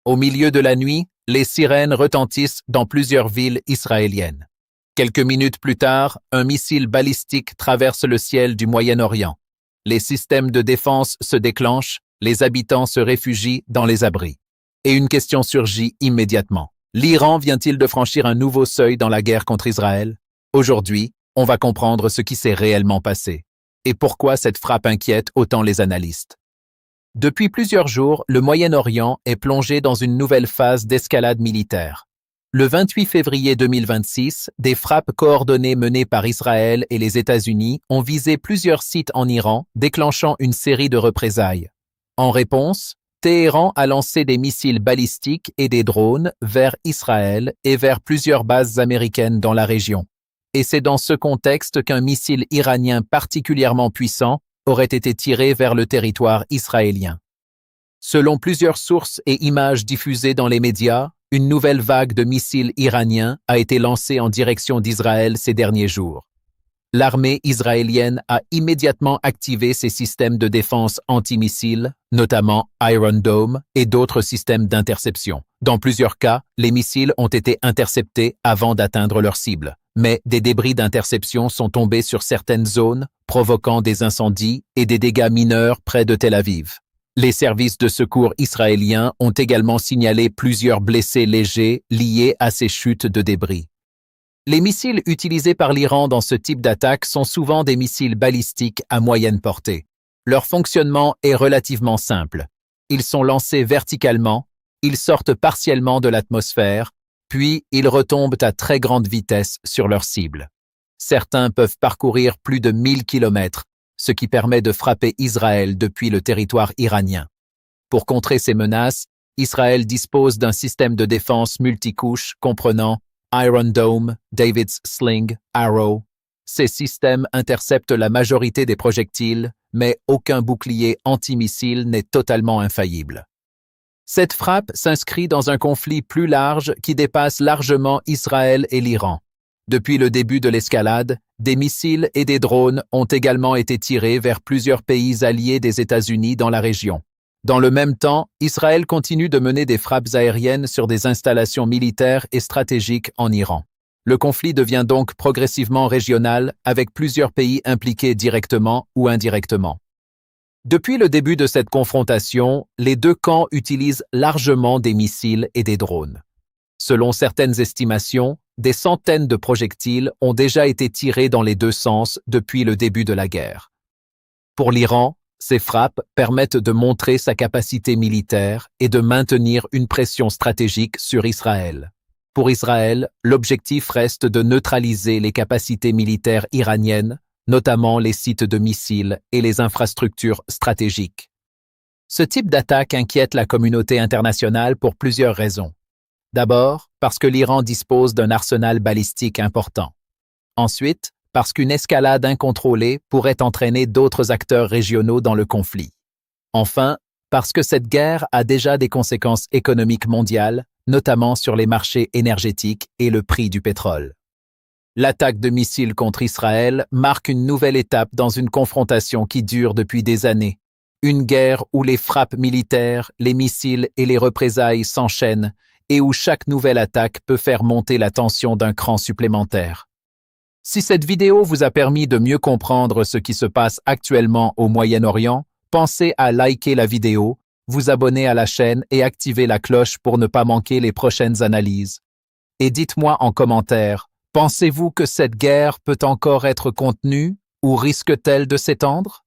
Au milieu de la nuit, les sirènes retentissent dans plusieurs villes israéliennes. Quelques minutes plus tard, un missile balistique traverse le ciel du Moyen-Orient. Les systèmes de défense se déclenchent, les habitants se réfugient dans les abris. Et une question surgit immédiatement. L'Iran vient-il de franchir un nouveau seuil dans la guerre contre Israël? Aujourd'hui, on va comprendre ce qui s'est réellement passé et pourquoi cette frappe inquiète autant les analystes. Depuis plusieurs jours, le Moyen-Orient est plongé dans une nouvelle phase d'escalade militaire. Le 28 février 2026, des frappes coordonnées menées par Israël et les États-Unis ont visé plusieurs sites en Iran, déclenchant une série de représailles. En réponse, Téhéran a lancé des missiles balistiques et des drones vers Israël et vers plusieurs bases américaines dans la région. Et c'est dans ce contexte qu'un missile iranien particulièrement puissant aurait été tiré vers le territoire israélien. Selon plusieurs sources et images diffusées dans les médias, une nouvelle vague de missiles iraniens a été lancée en direction d'Israël ces derniers jours. L'armée israélienne a immédiatement activé ses systèmes de défense antimissiles, notamment Iron Dome et d'autres systèmes d'interception. Dans plusieurs cas, les missiles ont été interceptés avant d'atteindre leur cible. Mais des débris d'interception sont tombés sur certaines zones, provoquant des incendies et des dégâts mineurs près de Tel Aviv. Les services de secours israéliens ont également signalé plusieurs blessés légers liés à ces chutes de débris. Les missiles utilisés par l'Iran dans ce type d'attaque sont souvent des missiles balistiques à moyenne portée. Leur fonctionnement est relativement simple. Ils sont lancés verticalement, ils sortent partiellement de l'atmosphère, puis ils retombent à très grande vitesse sur leur cible. Certains peuvent parcourir plus de 1000 km, ce qui permet de frapper Israël depuis le territoire iranien. Pour contrer ces menaces, Israël dispose d'un système de défense multicouche comprenant Iron Dome, David's Sling, Arrow. Ces systèmes interceptent la majorité des projectiles, mais aucun bouclier antimissile n'est totalement infaillible. Cette frappe s'inscrit dans un conflit plus large qui dépasse largement Israël et l'Iran. Depuis le début de l'escalade, des missiles et des drones ont également été tirés vers plusieurs pays alliés des États-Unis dans la région. Dans le même temps, Israël continue de mener des frappes aériennes sur des installations militaires et stratégiques en Iran. Le conflit devient donc progressivement régional, avec plusieurs pays impliqués directement ou indirectement. Depuis le début de cette confrontation, les deux camps utilisent largement des missiles et des drones. Selon certaines estimations, des centaines de projectiles ont déjà été tirés dans les deux sens depuis le début de la guerre. Pour l'Iran, ces frappes permettent de montrer sa capacité militaire et de maintenir une pression stratégique sur Israël. Pour Israël, l'objectif reste de neutraliser les capacités militaires iraniennes, notamment les sites de missiles et les infrastructures stratégiques. Ce type d'attaque inquiète la communauté internationale pour plusieurs raisons. D'abord, parce que l'Iran dispose d'un arsenal balistique important. Ensuite, parce qu'une escalade incontrôlée pourrait entraîner d'autres acteurs régionaux dans le conflit. Enfin, parce que cette guerre a déjà des conséquences économiques mondiales, notamment sur les marchés énergétiques et le prix du pétrole. L'attaque de missiles contre Israël marque une nouvelle étape dans une confrontation qui dure depuis des années. Une guerre où les frappes militaires, les missiles et les représailles s'enchaînent et où chaque nouvelle attaque peut faire monter la tension d'un cran supplémentaire. Si cette vidéo vous a permis de mieux comprendre ce qui se passe actuellement au Moyen-Orient, pensez à liker la vidéo, vous abonner à la chaîne et activer la cloche pour ne pas manquer les prochaines analyses. Et dites-moi en commentaire, pensez-vous que cette guerre peut encore être contenue ou risque-t-elle de s'étendre?